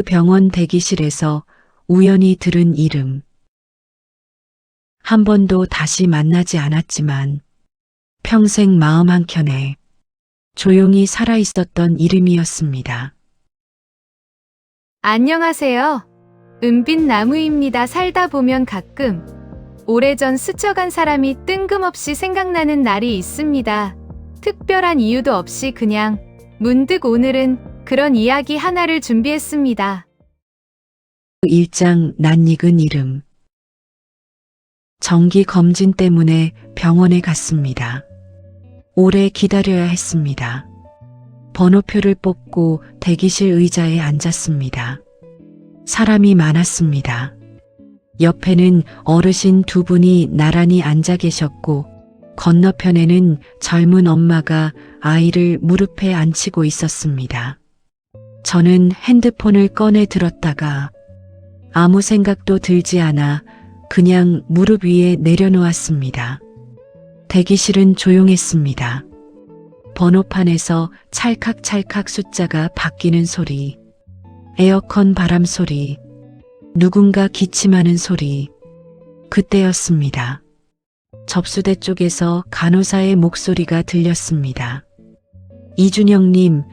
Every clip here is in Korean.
병원 대기실에서 우연히 들은 이름. 한 번도 다시 만나지 않았지만 평생 마음 한켠에 조용히 살아있었던 이름이었습니다. 안녕하세요. 은빛나무입니다. 살다 보면 가끔 오래전 스쳐간 사람이 뜬금없이 생각나는 날이 있습니다. 특별한 이유도 없이 그냥 문득 오늘은 그런 이야기 하나를 준비했습니다. 1장 낯익은 이름. 정기 검진 때문에 병원에 갔습니다. 오래 기다려야 했습니다. 번호표를 뽑고 대기실 의자에 앉았습니다. 사람이 많았습니다. 옆에는 어르신 두 분이 나란히 앉아 계셨고 건너편에는 젊은 엄마가 아이를 무릎에 앉히고 있었습니다. 저는 핸드폰을 꺼내 들었다가 아무 생각도 들지 않아 그냥 무릎 위에 내려놓았습니다. 대기실은 조용했습니다. 번호판에서 찰칵찰칵 숫자가 바뀌는 소리, 에어컨 바람 소리, 누군가 기침하는 소리. 그때였습니다. 접수대 쪽에서 간호사의 목소리가 들렸습니다. 이준영님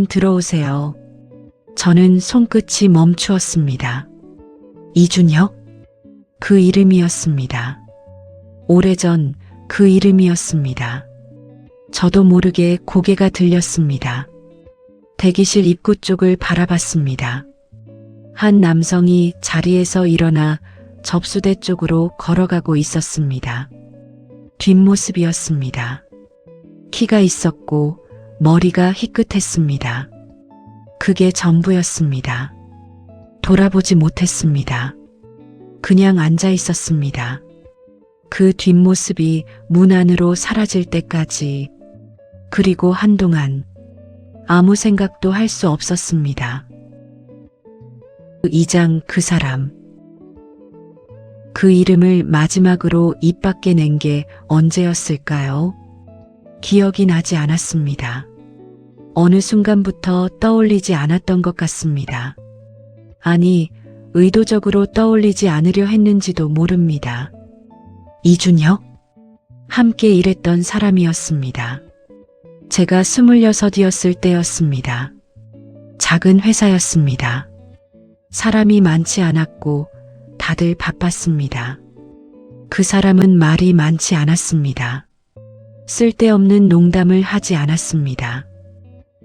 들어오세요. 저는 손끝이 멈추었습니다. 이준혁? 그 이름이었습니다. 오래전 그 이름이었습니다. 저도 모르게 고개가 들렸습니다. 대기실 입구 쪽을 바라봤습니다. 한 남성이 자리에서 일어나 접수대 쪽으로 걸어가고 있었습니다. 뒷모습이었습니다. 키가 있었고 머리가 희끗했습니다. 그게 전부였습니다. 돌아보지 못했습니다. 그냥 앉아 있었습니다. 그 뒷모습이 문 안으로 사라질 때까지, 그리고 한동안 아무 생각도 할 수 없었습니다. 2장 그 사람. 그 이름을 마지막으로 입 밖에 낸 게 언제였을까요? 기억이 나지 않았습니다. 어느 순간부터 떠올리지 않았던 것 같습니다. 아니, 의도적으로 떠올리지 않으려 했는지도 모릅니다. 이준혁? 함께 일했던 사람이었습니다. 제가 26이었을 때였습니다. 작은 회사였습니다. 사람이 많지 않았고 다들 바빴습니다. 그 사람은 말이 많지 않았습니다. 쓸데없는 농담을 하지 않았습니다.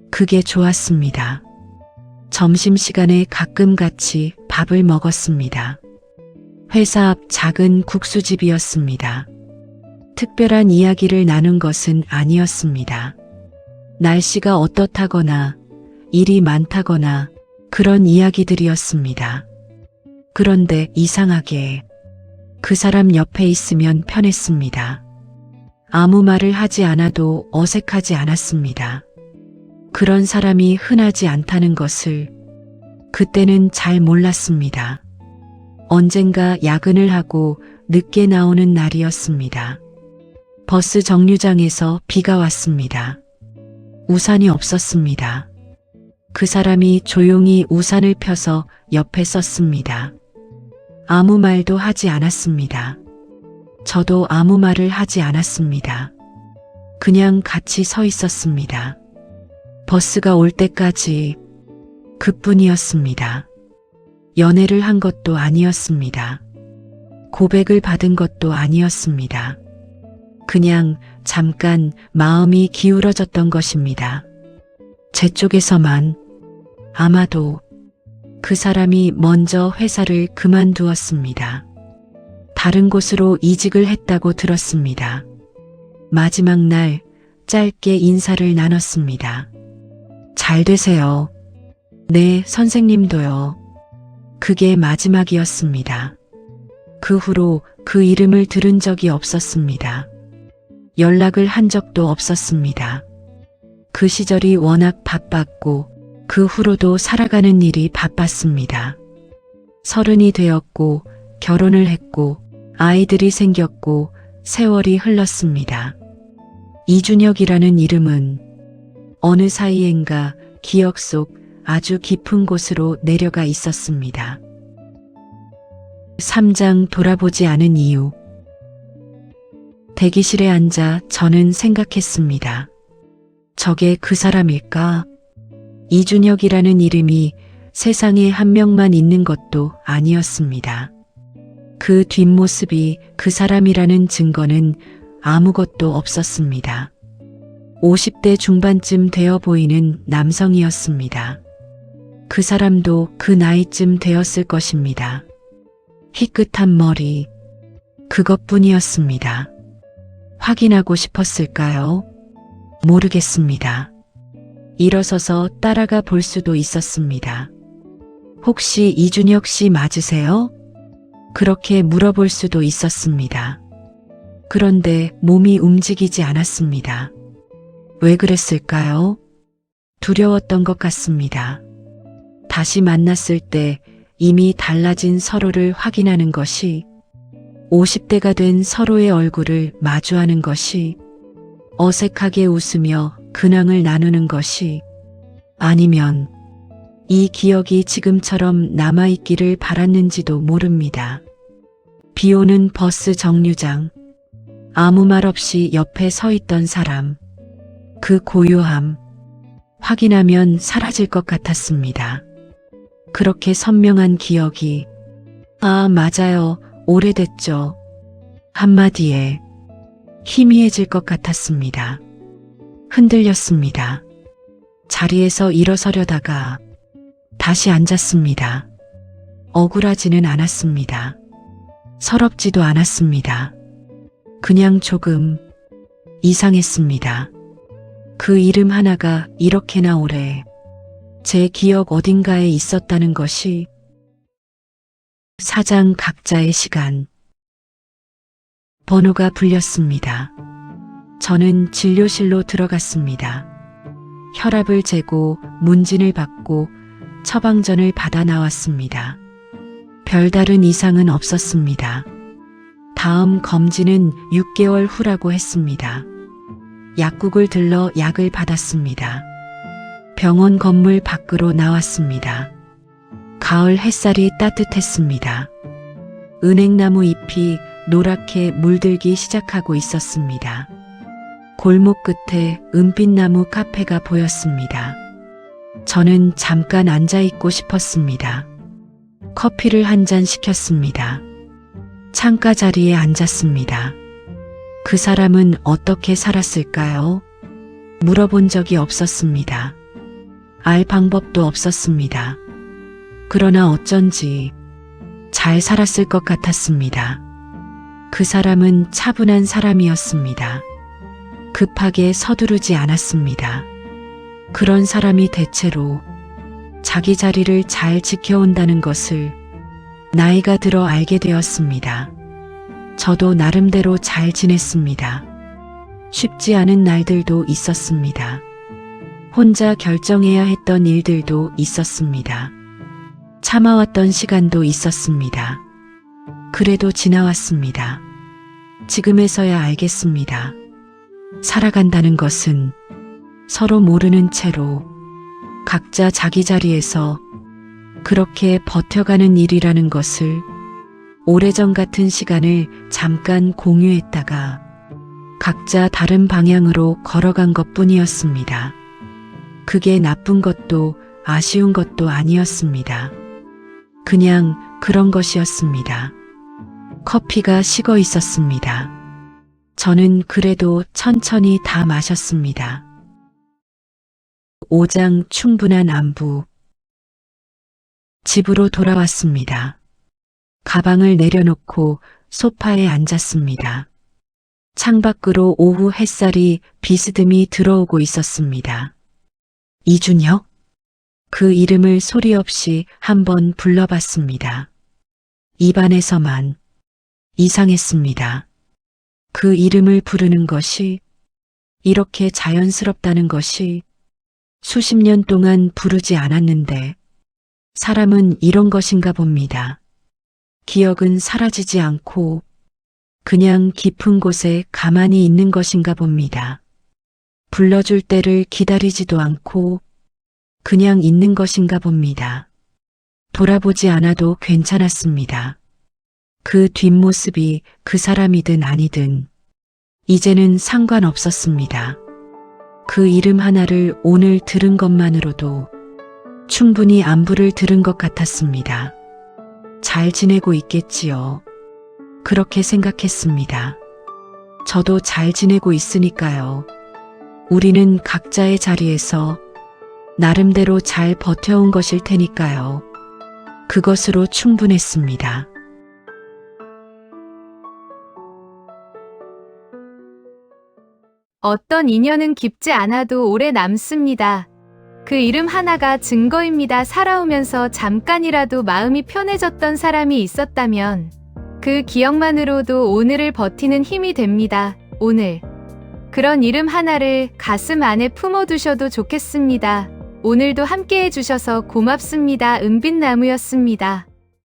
그게 좋았습니다. 점심시간에 가끔 같이 밥을 먹었습니다. 회사 앞 작은 국수집이었습니다. 특별한 이야기를 나눈 것은 아니었습니다. 날씨가 어떻다거나 일이 많다거나 그런 이야기들이었습니다. 그런데 이상하게 그 사람 옆에 있으면 편했습니다. 아무 말을 하지 않아도 어색하지 않았습니다. 그런 사람이 흔하지 않다는 것을 그때는 잘 몰랐습니다. 언젠가 야근을 하고 늦게 나오는 날이었습니다. 버스 정류장에서 비가 왔습니다. 우산이 없었습니다. 그 사람이 조용히 우산을 펴서 옆에 썼습니다. 아무 말도 하지 않았습니다. 저도 아무 말을 하지 않았습니다. 그냥 같이 서 있었습니다. 버스가 올 때까지 그뿐이었습니다. 연애를 한 것도 아니었습니다. 고백을 받은 것도 아니었습니다. 그냥 잠깐 마음이 기울어졌던 것입니다. 제 쪽에서만. 아마도 그 사람이 먼저 회사를 그만두었습니다. 다른 곳으로 이직을 했다고 들었습니다. 마지막 날 짧게 인사를 나눴습니다. 잘 되세요. 네, 선생님도요. 그게 마지막이었습니다. 그 후로 그 이름을 들은 적이 없었습니다. 연락을 한 적도 없었습니다. 그 시절이 워낙 바빴고 그 후로도 살아가는 일이 바빴습니다. 30이 되었고 결혼을 했고 아이들이 생겼고 세월이 흘렀습니다. 이준혁이라는 이름은 어느 사이엔가 기억 속 아주 깊은 곳으로 내려가 있었습니다. 3장 돌아보지 않은 이유. 대기실에 앉아 저는 생각했습니다. 저게 그 사람일까? 이준혁이라는 이름이 세상에 한 명만 있는 것도 아니었습니다. 그 뒷모습이 그 사람이라는 증거는 아무것도 없었습니다. 50대 중반쯤 되어 보이는 남성이었습니다. 그 사람도 그 나이쯤 되었을 것입니다. 희끗한 머리, 그것뿐이었습니다. 확인하고 싶었을까요? 모르겠습니다. 일어서서 따라가 볼 수도 있었습니다. 혹시 이준혁 씨 맞으세요? 그렇게 물어볼 수도 있었습니다. 그런데 몸이 움직이지 않았습니다. 왜 그랬을까요? 두려웠던 것 같습니다. 다시 만났을 때 이미 달라진 서로를 확인하는 것이, 50대가 된 서로의 얼굴을 마주하는 것이, 어색하게 웃으며 근황을 나누는 것이, 아니면 이 기억이 지금처럼 남아있기를 바랐는지도 모릅니다. 비 오는 버스 정류장, 아무 말 없이 옆에 서 있던 사람, 그 고요함, 확인하면 사라질 것 같았습니다. 그렇게 선명한 기억이, 아, 맞아요, 오래됐죠. 한마디에 희미해질 것 같았습니다. 흔들렸습니다. 자리에서 일어서려다가 다시 앉았습니다. 억울하지는 않았습니다. 서럽지도 않았습니다. 그냥 조금 이상했습니다. 그 이름 하나가 이렇게나 오래 제 기억 어딘가에 있었다는 것이. 4장 각자의 시간. 번호가 불렸습니다. 저는 진료실로 들어갔습니다. 혈압을 재고 문진을 받고 처방전을 받아 나왔습니다. 별다른 이상은 없었습니다. 다음 검진은 6개월 후라고 했습니다. 약국을 들러 약을 받았습니다. 병원 건물 밖으로 나왔습니다. 가을 햇살이 따뜻했습니다. 은행나무 잎이 노랗게 물들기 시작하고 있었습니다. 골목 끝에 은빛나무 카페가 보였습니다. 저는 잠깐 앉아 있고 싶었습니다. 커피를 한 잔 시켰습니다. 창가 자리에 앉았습니다. 그 사람은 어떻게 살았을까요? 물어본 적이 없었습니다. 알 방법도 없었습니다. 그러나 어쩐지 잘 살았을 것 같았습니다. 그 사람은 차분한 사람이었습니다. 급하게 서두르지 않았습니다. 그런 사람이 대체로 자기 자리를 잘 지켜온다는 것을 나이가 들어 알게 되었습니다. 저도 나름대로 잘 지냈습니다. 쉽지 않은 날들도 있었습니다. 혼자 결정해야 했던 일들도 있었습니다. 참아왔던 시간도 있었습니다. 그래도 지나왔습니다. 지금에서야 알겠습니다. 살아간다는 것은 서로 모르는 채로 각자 자기 자리에서 그렇게 버텨가는 일이라는 것을, 오래전 같은 시간을 잠깐 공유했다가 각자 다른 방향으로 걸어간 것뿐이었습니다. 그게 나쁜 것도 아쉬운 것도 아니었습니다. 그냥 그런 것이었습니다. 커피가 식어 있었습니다. 저는 그래도 천천히 다 마셨습니다. 5장 충분한 안부. 집으로 돌아왔습니다. 가방을 내려놓고 소파에 앉았습니다. 창밖으로 오후 햇살이 비스듬히 들어오고 있었습니다. 이준혁? 그 이름을 소리 없이 한번 불러봤습니다. 입안에서만 이상했습니다. 그 이름을 부르는 것이 이렇게 자연스럽다는 것이, 수십 년 동안 부르지 않았는데 사람은 이런 것인가 봅니다. 기억은 사라지지 않고 그냥 깊은 곳에 가만히 있는 것인가 봅니다. 불러줄 때를 기다리지도 않고 그냥 있는 것인가 봅니다. 돌아보지 않아도 괜찮았습니다. 그 뒷모습이 그 사람이든 아니든 이제는 상관없었습니다. 그 이름 하나를 오늘 들은 것만으로도 충분히 안부를 들은 것 같았습니다. 잘 지내고 있겠지요. 그렇게 생각했습니다. 저도 잘 지내고 있으니까요. 우리는 각자의 자리에서 나름대로 잘 버텨온 것일 테니까요. 그것으로 충분했습니다. 어떤 인연은 깊지 않아도 오래 남습니다. 그 이름 하나가 증거입니다. 살아오면서 잠깐이라도 마음이 편해졌던 사람이 있었다면 그 기억만으로도 오늘을 버티는 힘이 됩니다. 오늘 그런 이름 하나를 가슴 안에 품어두셔도 좋겠습니다. 오늘도 함께 해주셔서 고맙습니다. 은빛나무였습니다.